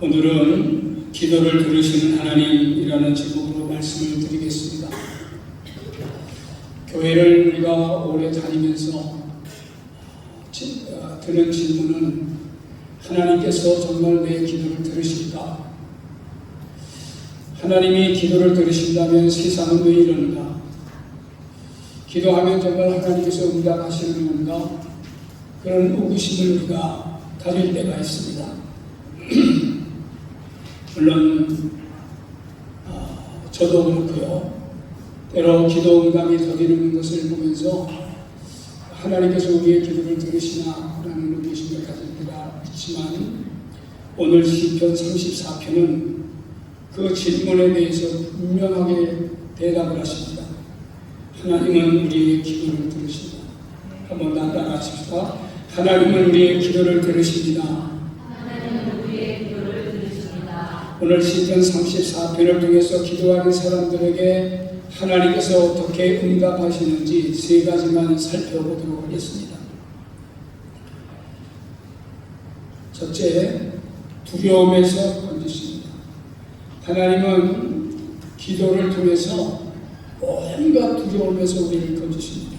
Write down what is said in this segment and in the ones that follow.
오늘은 기도를 들으시는 하나님이라는 제목으로 말씀을 드리겠습니다. 교회를 우리가 오래 다니면서 드는 질문은 하나님께서 정말 내 기도를 들으실까? 하나님이 기도를 들으신다면 세상은 왜 이러는가? 기도하면 정말 하나님께서 응답하시는 건가? 그런 의구심을 우리가 가질 때가 있습니다. 물론 저도 그렇고요. 때로 기도 응답이 더디는 것을 보면서 하나님께서 우리의 기도를 들으시나 라는 의구심을 가질 때가 있지만 오늘 시편 34편은 그 질문에 대해서 분명하게 대답을 하십니다. 하나님은 우리의 기도를 들으신다. 한번 따라하십시다. 하나님은 우리의 기도를 들으십니다. 오늘 시편 34편을 통해서 기도하는 사람들에게 하나님께서 어떻게 응답하시는지 세 가지만 살펴보도록 하겠습니다. 첫째, 두려움에서 건지십니다. 하나님은 기도를 통해서 온갖 두려움에서 우리를 건지십니다.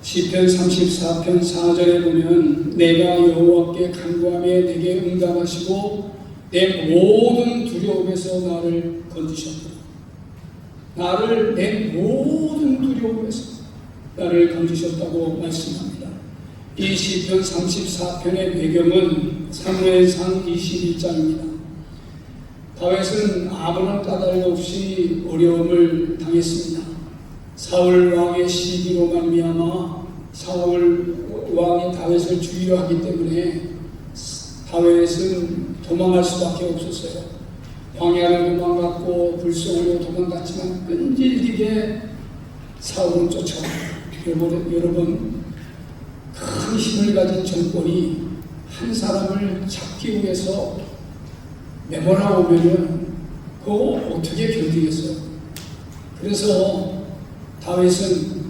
시편 34편 4절에 보면 내가 여호와께 간구하며 내게 응답하시고 내 모든 두려움에서 나를 건지셨다. 나를 내 모든 두려움에서 나를 건지셨다고 말씀합니다. 이 시편 34편의 배경은 사무엘상 21장입니다. 다윗은 아무런 까닭 없이 어려움을 당했습니다. 사울 왕의 시기로 말미암아 사울 왕이 다윗을 죽이려 하기 때문에 다윗은 도망갈 수밖에 없었어요. 광야를 도망갔고 불송으로 도망갔지만 끈질기게 사울은 쫓아갑니다. 여러분, 큰 힘을 가진 정권이 한 사람을 잡기 위해서 메모라오면은 그거 어떻게 견디겠어요? 그래서 다윗은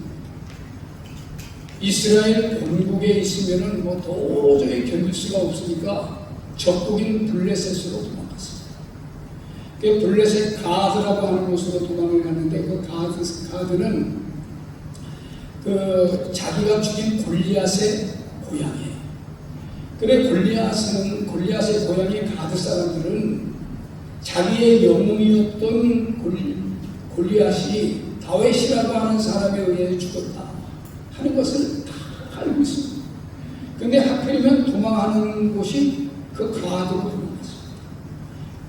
이스라엘 본국에 있으면은 뭐 도저히 견딜 수가 없으니까 적국인 블레셋으로 도망갔습니다. 그 블레셋 가드라고 하는 곳으로 도망을 갔는데 그 가드는 그 자기가 죽인 골리앗의 고향이에요. 그래 골리앗의 고향인 가드 사람들은 자기의 영웅이었던 골리앗이 다윗이라고 하는 사람에 의해 죽었다 하는 것을 다 알고 있습니다. 근데 하필이면 도망하는 곳이 그 가드로 도망갔습니다.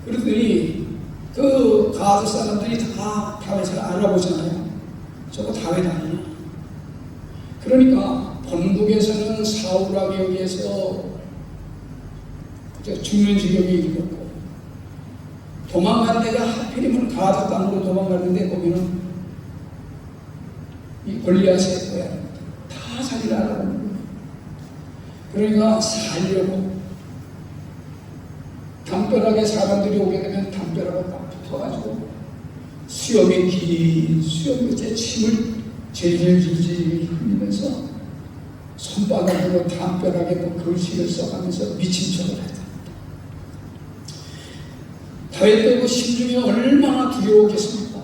그러더니 그 가드 사람들이 다 다윗을 알아보잖아요. 저거 다윗 아니냐? 그러니까 본국에서는 사울왕에 의해서 죽는 지경에 이르렀고 도망간 데가 하필이면 가드 땅으로 도망갔는데 거기는 이 골리앗의 고향입니다. 다 자기를 알아보는 거예요. 그러니까 살려고 담벼락에 사람들이 오게 되면 담벼락에 딱 붙어가지고 수염이 긴 수염 밑에 침을 질질 흘리면서 손바닥으로 담벼락에 뭐 글씨를 써가면서 미친 척을 했다. 다윗도 그 심중이 얼마나 두려웠겠습니까?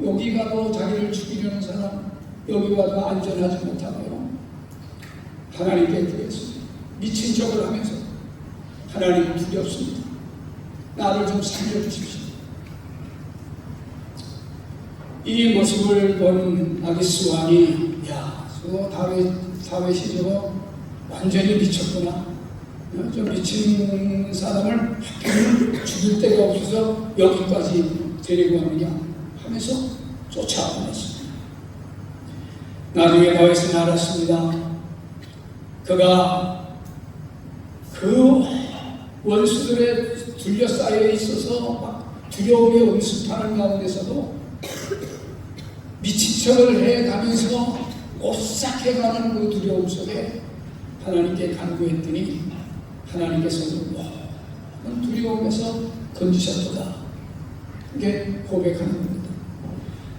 여기 가도 자기를 죽이려는 사람, 여기 가도 안전하지 못하고요. 하나님께 구했습니다. 미친 척을 하면서 하나님 두렵습니다. 나를 좀 살려주십시오. 이 모습을 본 아기스 왕이 저거 다윗이 저거 완전히 미쳤구나. 저 미친 사람을 죽일 데가 없어서 여기까지 데리고 왔느냐 하면서 쫓아보냈습니다. 나중에 다윗은 알았습니다. 그가 그 원수들에 둘러싸여 있어서 막 두려움에 엄습하는 가운데서도 미친 척을 해가면서 오싹해가는 그 두려움 속에 하나님께 간구했더니 하나님께서 모든 두려움에서 건지셨도다. 이게 고백하는 겁니다.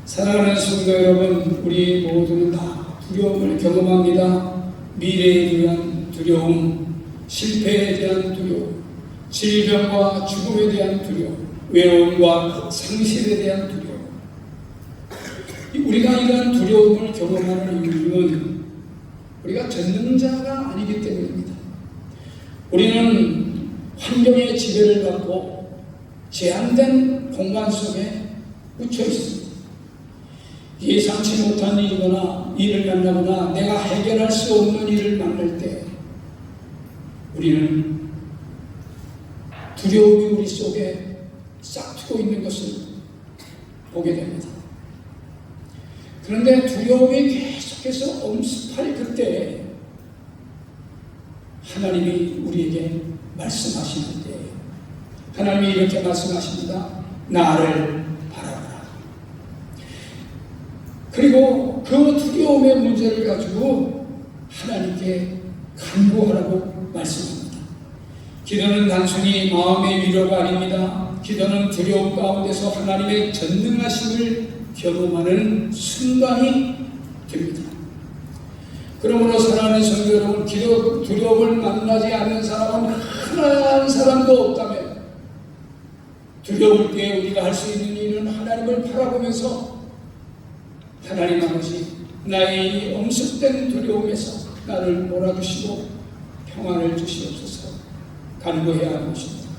사랑하는 성도 여러분, 우리 모두는 다 두려움을 경험합니다. 미래에 대한 두려움, 실패에 대한 두려움, 질병과 죽음에 대한 두려움, 외로움과 상실에 대한 두려움. 우리가 이러한 두려움을 경험하는 이유는 우리가 전능자가 아니기 때문입니다. 우리는 환경의 지배를 받고 제한된 공간 속에 묻혀 있습니다. 예상치 못한 일이거나 일을 만나거나 내가 해결할 수 없는 일을 만날 때 우리는 두려움이 우리 속에 싹트고 있는 것을 보게 됩니다. 그런데 두려움이 계속해서 엄습할 그때 하나님이 우리에게 말씀하시는 때 하나님이 이렇게 말씀하십니다. 나를 바라보라. 그리고 그 두려움의 문제를 가지고 하나님께 간구하라고 말씀합니다. 기도는 단순히 마음의 위로가 아닙니다. 기도는 두려움 가운데서 하나님의 전능하심을 경험하는 순간이 됩니다. 그러므로 사랑하는 성도 여러분, 두려움을 만나지 않는 사람은 하나 한 사람도 없다면 두려울 때 우리가 할 수 있는 일은 하나님을 바라보면서 하나님 아버지, 나의 엄습된 두려움에서 나를 몰아주시고 평안을 주시옵소서 간구해야 하는 것입니다.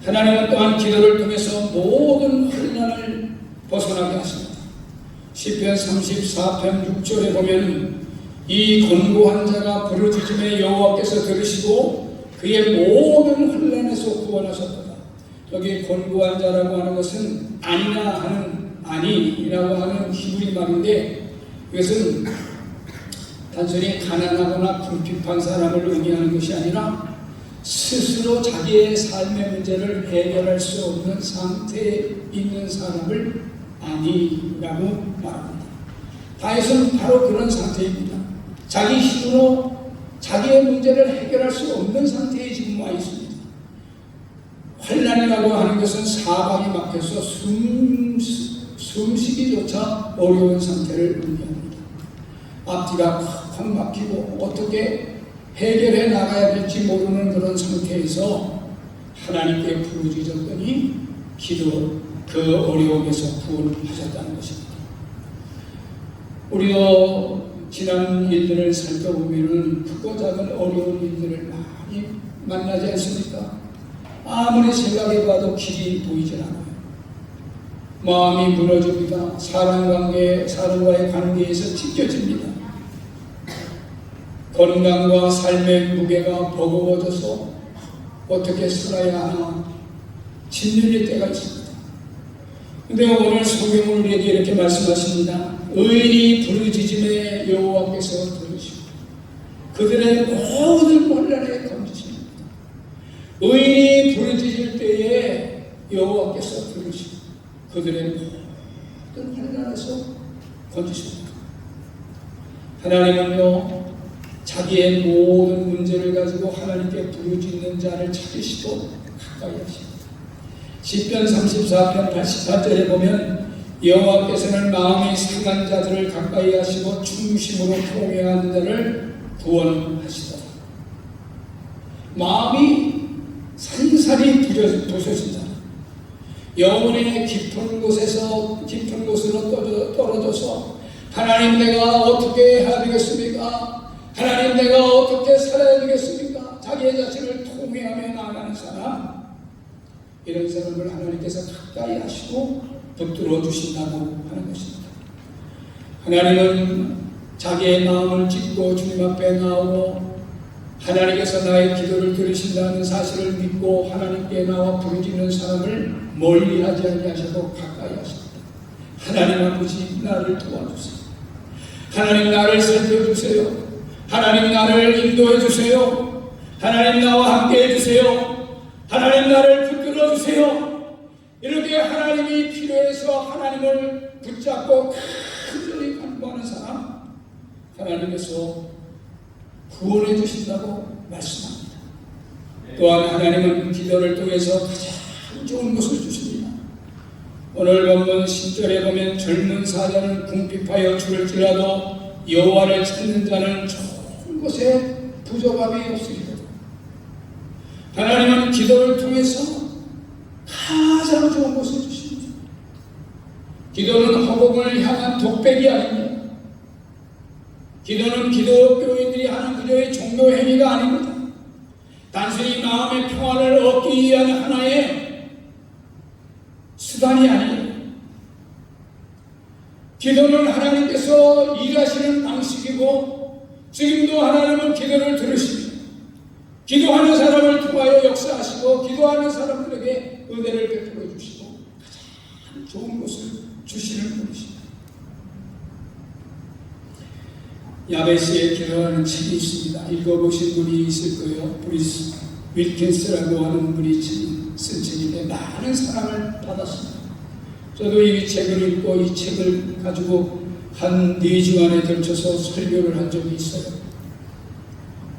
하나님은 또한 기도를 통해서 모든 혼란을 벗어나게 하십니다. 시편 34편 6절에 보면 이 권고한 자가 부르짖음에 여호와께서 들으시고 그의 모든 혼란에서 구원하셨도다. 여기 권고한 자라고 하는 것은 아니나 하는 아니라고 하는 히브리 말인데 이것은 단순히 가난하거나 궁핍한 사람을 의미하는 것이 아니라 스스로 자기의 삶의 문제를 해결할 수 없는 상태에 있는 사람을 아니라고 말합니다. 다윗은 바로 그런 상태입니다. 자기 힘으로 자기의 문제를 해결할 수 없는 상태에 지금 와 있습니다. 환난이라고 하는 것은 사방이 막혀서 숨쉬기조차 어려운 상태를 의미합니다. 앞뒤가 콱콱 막히고 어떻게 해결해 나가야 될지 모르는 그런 상태에서 하나님께 부르짖었더니 기도 그 어려움에서 구원하셨다는 것입니다. 우리도 지난 일들을 살펴보면 크고 작은 어려운 일들을 많이 만나지 않습니까? 아무리 생각해봐도 길이 보이질 않아요. 마음이 무너집니다. 사람과의 관계에서 찢겨집니다. 건강과 삶의 무게가 버거워져서 어떻게 살아야 하나 짓눌릴 때가 있습니다. 그런데 오늘 성경은 우리에게 이렇게 말씀하십니다. 의인이 부르짖음에 여호와께서 들으시고 그들의 모든 혼란에 건지십니다. 의인이 부르짖을 때에 여호와께서 들으시고 그들의 모든 혼란에서 건지십니다. 하나님은요 자기의 모든 문제를 가지고 하나님께 부르짖는 자를 찾으시고 가까이 하십니다. 시편 34편 88절에 보면 여호와께서는 마음이 상한 자들을 가까이 하시고 중심으로 통회하는 자를 구원하시더라. 마음이 산산이 부서진 자, 영혼의 깊은 곳으로 떨어져서 하나님 내가 어떻게 해야 되겠습니까? 하나님 내가 어떻게 살아야 되겠습니까? 자기의 자신을 통회하며 나아가는 사람, 이런 사람을 하나님께서 가까이 하시고 붙들어 주신다고 하는 것입니다. 하나님은 자기의 마음을 찢고 주님 앞에 나오고 하나님께서 나의 기도를 들으신다는 사실을 믿고 하나님께 나와 부르짖는 사람을 멀리하지 아니하셔도 가까이 하십니다. 하나님 아버지 나를 도와주세요. 하나님 나를 살펴주세요. 하나님 나를 인도해 주세요. 하나님 나와 함께 해주세요. 하나님 나를 붙들어 주세요. 이렇게 하나님이 필요해서 하나님을 붙잡고 간절히 간구하는 사람 하나님께서 구원해 주신다고 말씀합니다. 또한 하나님은 기도를 통해서 가장 좋은 것을 주십니다. 오늘 본문 10절에 보면 젊은 사자는 궁핍하여 죽을지라도 여호와를 찾는 자는 좋은 곳에 부족함이 없으리로다. 하나님은 기도를 통해서 가장 좋은 것을 주십니다. 기도는 허공을 향한 독백이 아닙니다. 기도는 기독교인들이 하는 그녀의 종교 행위가 아닙니다. 단순히 마음의 평화를 얻기 위한 하나의 수단이 아니에요. 기도는 하나님께서 일하시는 방식이고, 지금도 하나님은 기도를 들으십니다. 기도하는 사람을 통하여 역사하시고, 기도하는 사람들에게 은혜를 베풀어 주시고 가장 좋은 것을 주시는 분이십니다. 야베스의 기도하는 책이 있습니다. 읽어보신 분이 있을 거예요. 브리스 윌킨스라고 하는 분이 쓴 책인데 많은 사랑을 받았습니다. 저도 이 책을 읽고 이 책을 가지고 한 4주간에 걸쳐서 설교를 한 적이 있어요.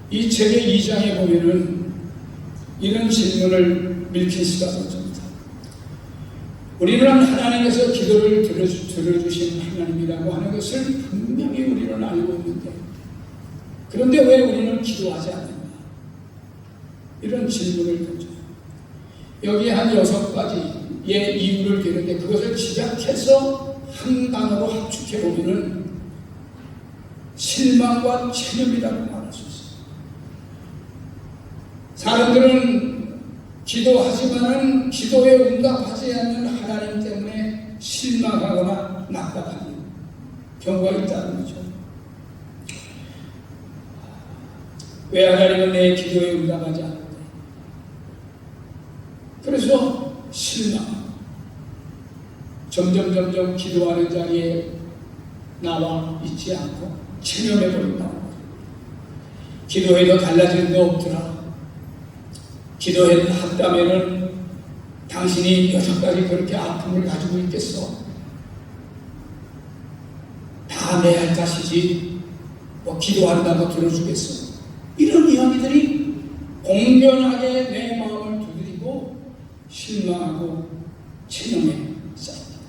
이 책의 2장에 보면은 이런 질문을 밀킨스가 던집니다. 우리는 하나님께서 기도를 들어주신 하나님이라고 하는 것을 분명히 우리는 알고 있는데, 그런데 왜 우리는 기도하지 않느냐? 이런 질문을 던져요. 여기 한 6가지의 이유를 드는데, 그것을 집약해서 한 단어로 합축해 보면은 실망과 체념이라고 말할 수 있어요. 사람들은 기도하지만은 기도에 응답하지 않는 하나님 때문에 실망하거나 낙담하는 경우가 있다는 거죠. 왜 하나님은 내 기도에 응답하지 않는데? 그래서 실망. 점점 기도하는 자리에 나와 있지 않고 체념해버린다는 거죠. 기도해도 달라지는 게 없더라. 기도했다면은 당신이 여태까지 그렇게 아픔을 가지고 있겠어? 다 내 할 것이지 뭐 기도한다고 들어주겠어? 이런 이야기들이 공변하게 내 마음을 두드리고 실망하고 체념에 쌓입니다.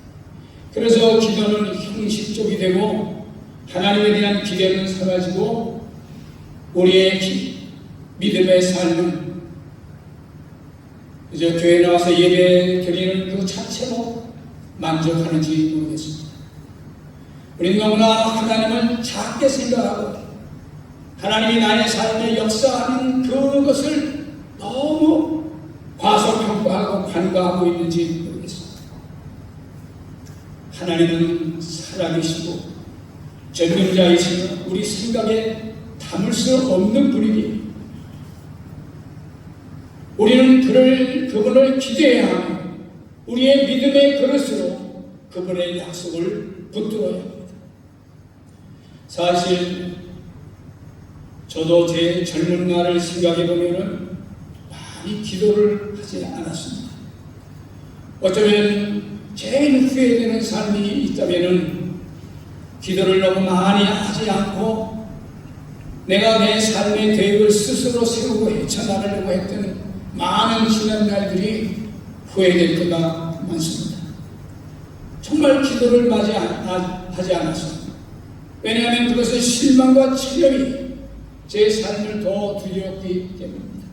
그래서 기도는 형식적이 되고 하나님에 대한 기대는 사라지고 우리의 믿음의 삶은 이제 교회에 나와서 예배 드리는 그 자체로 만족하는지 모르겠습니다. 우리는 너무나 하나님을 작게 생각하고 하나님이 나의 삶에 역사하는 그것을 너무 과소평가하고 간과하고 있는지 모르겠습니다. 하나님은 살아계시고 전능자이시며 우리 생각에 담을 수 없는 분이니 우리는 그분을 기대해야 하며 우리의 믿음의 그릇으로 그분의 약속을 붙들어야 합니다. 사실 저도 제 젊은 날을 생각해 보면은 많이 기도를 하지 않았습니다. 어쩌면 제일 후회되는 삶이 있다면은 기도를 너무 많이 하지 않고 내가 내 삶의 계획을 스스로 세우고 헤쳐나가려고 했던 많은 지난 날들이 후회될 때가 많습니다. 정말 기도를 하지 않았습니다. 왜냐하면 그것은 실망과 체념이 제 삶을 더 두려웠기 때문입니다.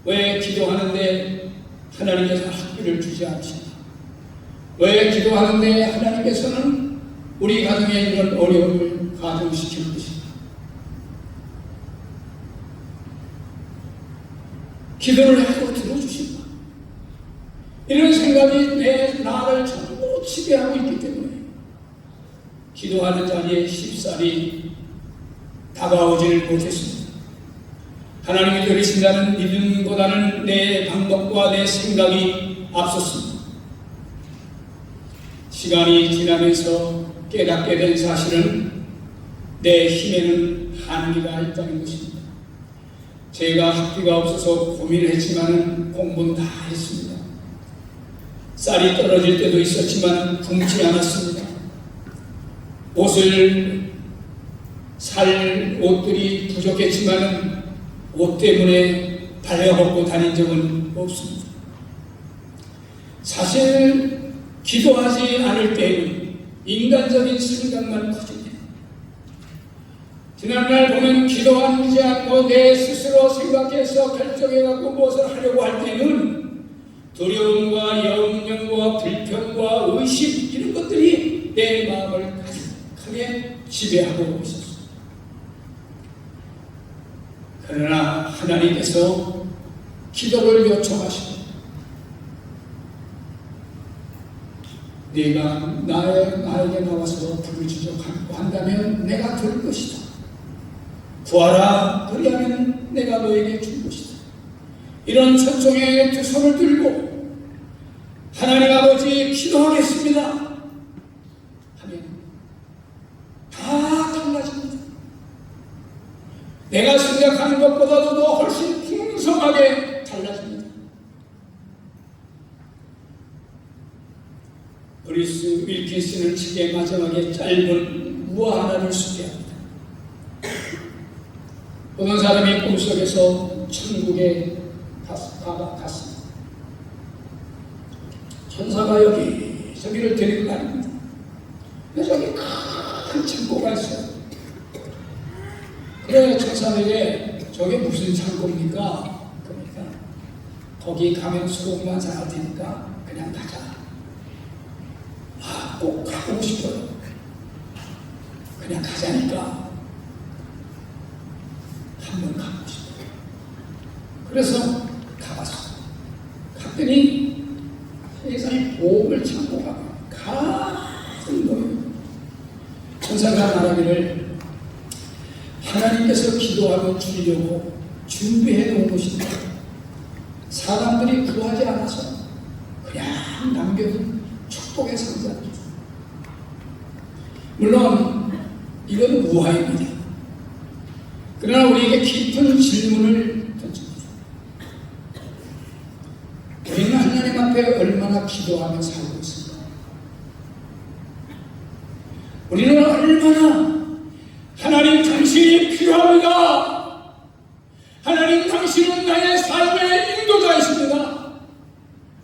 왜 기도하는데 하나님께서 학비를 주지 않으십니까? 왜 기도하는데 하나님께서는 우리 가정에 이런 어려움을 가중시키는 것입니다. 기도를 하고 들어주신다. 이런 생각이 내 나를 전부 지배하고 있기 때문에 기도하는 자리에 쉽사리 다가오지를 못했습니다. 하나님이 들으신다는 믿음보다는 내 방법과 내 생각이 앞섰습니다. 시간이 지나면서 깨닫게 된 사실은 내 힘에는 한계가 있다는 것입니다. 제가 학비가 없어서 고민을 했지만 공부는 다 했습니다. 쌀이 떨어질 때도 있었지만 굶지 않았습니다. 옷을 살 옷들이 부족했지만 옷 때문에 달려벗고 다닌 적은 없습니다. 사실 기도하지 않을 때는 인간적인 생각만 커집니다. 지난날 보면 기도하지 않고 내 스스로 생각해서 결정해갖고 무엇을 하려고 할 때는 두려움과 염려와 불평과 의심 이런 것들이 내 마음을 가득하게 지배하고 있었습니다. 그러나 하나님께서 기도를 요청하시고 네가 나에게 나와서 부르짖어 간구한다면 내가 들을 것이다. 구하라 그리하면 내가 너에게 줄 것이다. 이런 천종의 두 손을 들고 하나님 아버지 기도하겠습니다 하면 다 달라집니다. 내가 생각하는 것보다도 더 훨씬 풍성하게 달라집니다. 브루스 윌킨스는 책의 마지막에 짧은 우화 하나를 소개합니다. 어떤 사람이 꿈속에서 천국에 갔습니다. 천사가 저기를 데리고 다닙니다. 근데 저기 큰 창고가 있어요. 그래 천사에게 저게 무슨 창고입니까? 그러니까 거기 가면 수고만 잘할 테니까 그냥 가자. 꼭 가고 싶어요. 그냥 가자니까 한번 가고 싶어요. 그래서 가봤어요. 갔더니 세상에 보험을 참고 가는 거예요. 천사가 말하기를 하나님께서 기도하며 주려고 준비해 놓은 것인데 사람들이 구하지 않아서 그냥 남겨둔 축복의 상자입니다. 물론 이건 우화입니다. 그러나 우리에게 깊은 질문을 던집니다. 우리는 하나님 앞에 얼마나 기도하며 살고 있습니까? 우리는 얼마나 하나님 당신이 필요합니다. 하나님 당신은 나의 삶의 인도자이십니다.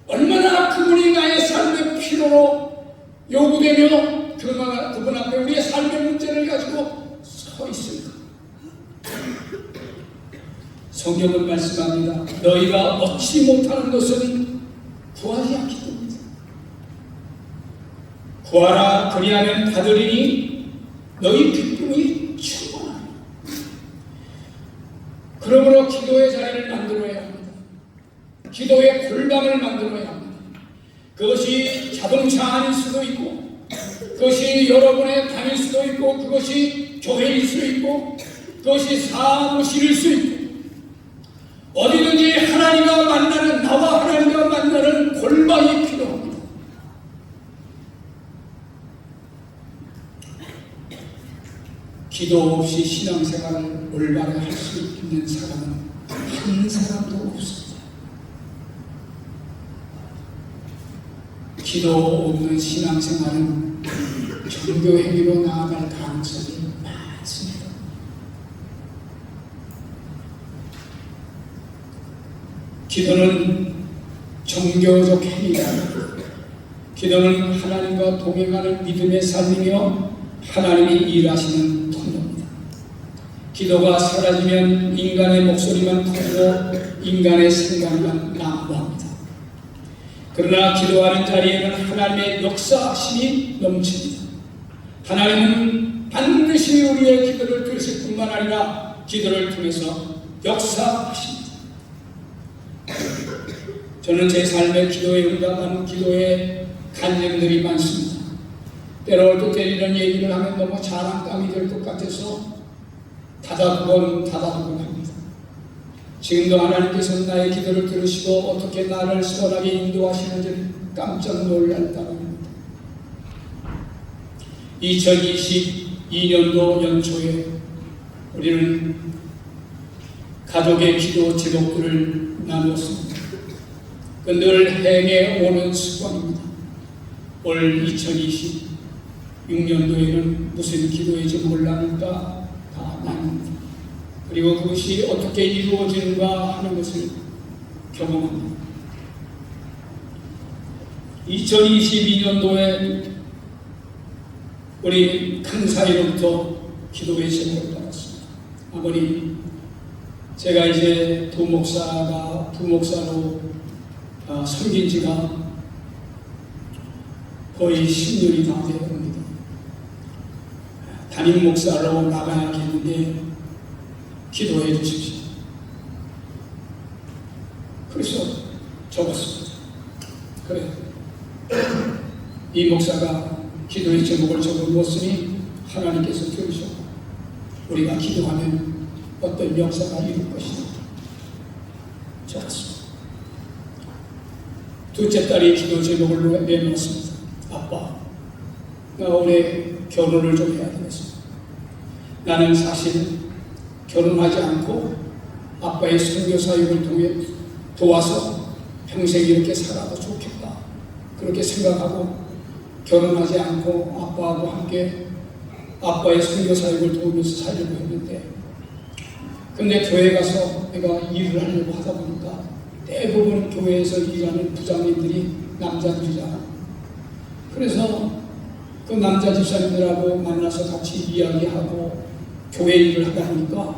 얼마나 그분이 나의 삶의 필요로 요구되며 그분 앞에 우리의 삶의 문제를 가지고 서 있습니다. 성경은 말씀합니다. 너희가 얻지 못하는 것은 구하지 않기 때문이다. 구하라 그리하면 받으리니 너희 기쁨이 충만하니. 그러므로 기도의 자리를 만들어야 합니다. 기도의 골방을 만들어야 합니다. 그것이 자동차 안일 수도 있고 그것이 여러분의 방일 수도 있고 그것이 교회일 수 있고 그것이 사무실일 수 있고 어디든지 하나님과 만나는 나와 하나님과 만나는 골방이 필요합니다. 기도 없이 신앙생활을 올바르게 할 수 있는 사람은 한 사람도 없습니다. 기도 없는 신앙생활은 종교 행위로 나아갈 가능성이 많습니다. 기도는 종교적 행위가 아니고 기도는 하나님과 동행하는 믿음의 삶이며 하나님이 일하시는 통로입니다. 기도가 사라지면 인간의 목소리만 커지고 인간의 생각만 난무합니다. 그러나 기도하는 자리에는 하나님의 역사심이 넘칩니다. 하나님은 반드시 우리의 기도를 들으실 뿐만 아니라 기도를 통해서 역사하십니다. 저는 제 삶의 기도에 응답하는 기도의 간증들이 많습니다. 때로 이런 얘기를 하면 너무 자랑감이 될 것 같아서 다다두번 합니다. 지금도 하나님께서는 나의 기도를 들으시고 어떻게 나를 선하게 인도하시는지 깜짝 놀랄 따름입니다. 2022년도 연초에 우리는 가족의 기도 제목들을 나누었습니다. 늘 행해 오는 습관입니다. 올 2026년도에는 무슨 기도의 제목을 나눌까 다 나눕니다. 그리고 그것이 어떻게 이루어지는가 하는 것을 경험합니다. 2022년도에 우리 큰 사이로부터 기도의 제목을 받았습니다. 아버님, 제가 이제 부목사로 섬긴 지가 거의 10년이 다 되어갑니다. 담임 목사로 나가야겠는데 기도해 주십시오. 그래서 적었습니다. 그래, 이 목사가 기도의 제목을 적어놓았으니 하나님께서 들으셨고 우리가 기도하면 어떤 역사가 이룰 것이다. 적었습니다. 둘째 딸이 기도 제목을 내놓았습니다. 아빠, 나 올해 결혼을 좀 해야 되겠습니다. 나는 사실 결혼하지 않고 아빠의 선교 사역을 통해 도와서 평생 이렇게 살아도 좋겠다. 그렇게 생각하고 결혼하지 않고 아빠하고 함께 아빠의 선교 사역을 도우면서 살려고 했는데, 근데 교회 가서 내가 일을 하려고 하다 보니까 대부분 교회에서 일하는 부장님들이 남자들이잖아. 그래서 그 남자 집사님들하고 만나서 같이 이야기하고 교회 일을 하다 보니까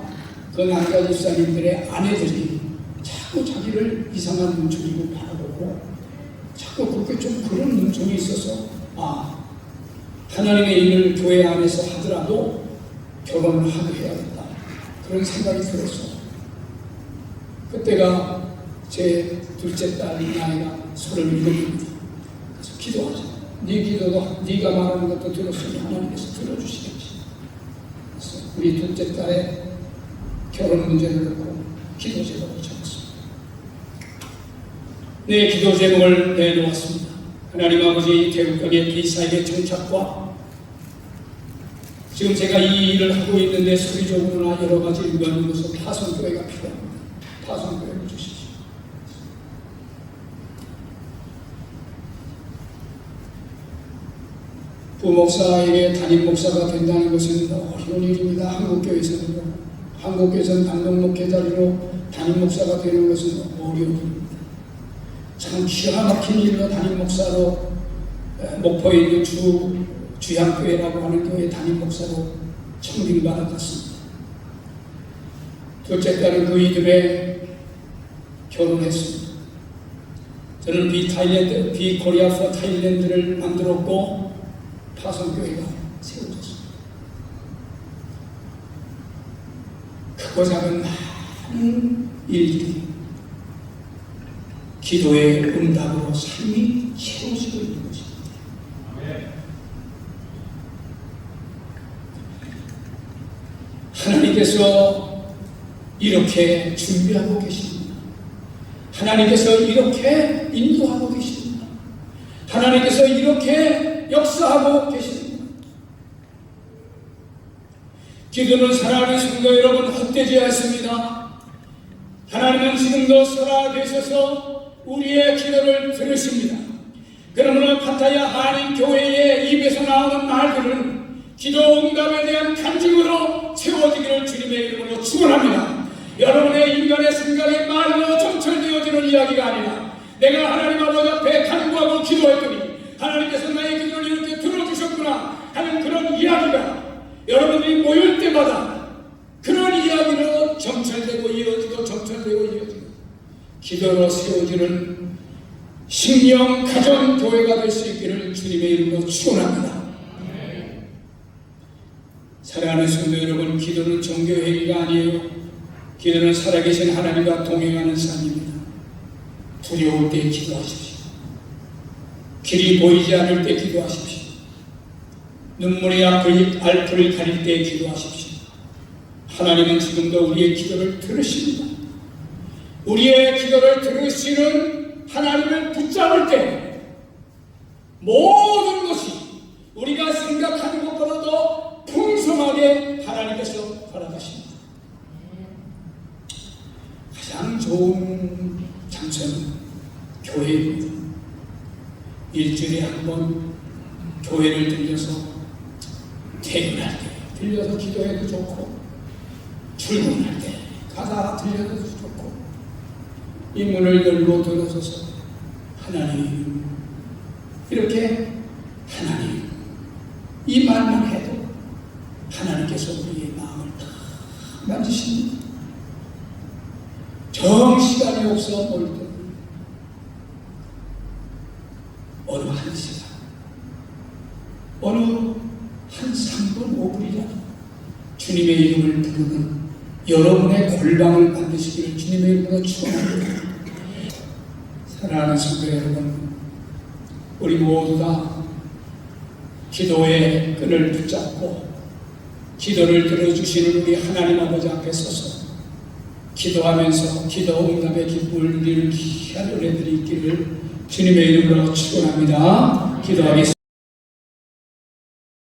그 남자 집사님들의 아내들이 자꾸 자기를 이상한 눈초리로 바라보고 자꾸 그렇게 좀 그런 눈초리 있어서 하나님의 일을 교회 안에서 하더라도 결혼을 하고 해야겠다, 그런 생각이 들었어. 그때가 제 둘째 딸이 나이가 37입니다. 그래서 기도하자. 네 기도도 네가 말하는 것도 들었으니 하나님께서 들어주시겠지. 그래서 우리 둘째 딸의 결혼 문제를 놓고 기도 제목을 적었습니다. 네, 기도 제목을 내놓았습니다. 하나님 아버지, 대국강의 비사의 정착과 지금 제가 이 일을 하고 있는데 소리적으로나 여러 가지 일관으로서 파송교회가 필요합니다. 파송교회를 주십시오. 부목사에게 담임 목사가 된다는 것은 어려운 일입니다. 한국교회에서는요. 한국교회에서는 단독목회 자리로 담임 목사가 되는 것은 어려운 일입니다. 참 기가 막힌 일로 담임 목사로 목포에 있는 주향교회라고 하는 교회 담임 목사로 청빙받았습니다. 둘째 딸은 그 이듬해 결혼했습니다. 저는 비 코리아 포 타일랜드를 만들었고 파송교회가 세워졌습니다. 크고 작은 많은 일들이 기도의 응답으로 삶이 채워지고 있는 것입니다. 하나님께서 이렇게 준비하고 계십니다. 하나님께서 이렇게 인도하고 계십니다. 하나님께서 이렇게 역사하고 계십니다. 기도는 사랑하는 성도 여러분, 헛되지 않습니다. 하나님은 지금도 살아계셔서 우리의 기도를 들으십니다. 그러므로 파타야 한인 교회의 입에서 나오는 말들은 기도 응답에 대한 간증으로 채워지기를 주님의 이름으로 축원합니다. 여러분의 인간의 생각에 말로 정철되어지는 이야기가 아니라 내가 하나님 아버지 앞에 간구하고 기도했더니 하나님께서 나의 기도를 이렇게 들어주셨구나 하는 그런 이야기가 여러분들이 모일 때마다 그런 이야기로 정찰되고 이어지고 정찰되고 이어지고 기도로 세워지는 신령 가정 교회가 될 수 있기를 주님의 이름으로 축원합니다. 사랑하는 성도 여러분, 기도는 종교행위가 아니에요. 기도는 살아계신 하나님과 동행하는 삶입니다. 두려울 때 기도하십시오. 길이 보이지 않을 때 기도하십시오. 눈물의 알풀을 가릴 때 기도하십시오. 하나님은 지금도 우리의 기도를 들으십니다. 우리의 기도를 들으시는 하나님을 붙잡을 때 모든 것이 우리가 생각하는 것보다도 풍성하게 하나님께서 허락하십니다. 가장 좋은 장소는 교회입니다. 일주일에 한 번 교회를 들려서 퇴근할 때 들려서 기도해도 좋고, 출근할 때 가다 들려도 좋고, 이 문을 열고 들어서서 하나님, 이렇게 하나님, 이 말만 해도 하나님께서 우리의 마음을 다 만지십니다. 정시간이 없어 볼 때 어느 한 시간, 어느 한 3분 5분이라도 주님의 이름을 부르는 여러분의 골방을 만드시기를 주님의 이름으로 축원합니다. 사랑하는 성도 여러분, 우리 모두 다 기도의 끈을 붙잡고 기도를 들어주시는 우리 하나님 아버지 앞에 서서 기도하면서 기도 응답의 기쁨을 누리는 귀한 은혜들이 있기를 주님의 이름으로 축원합니다. 기도하겠습니다.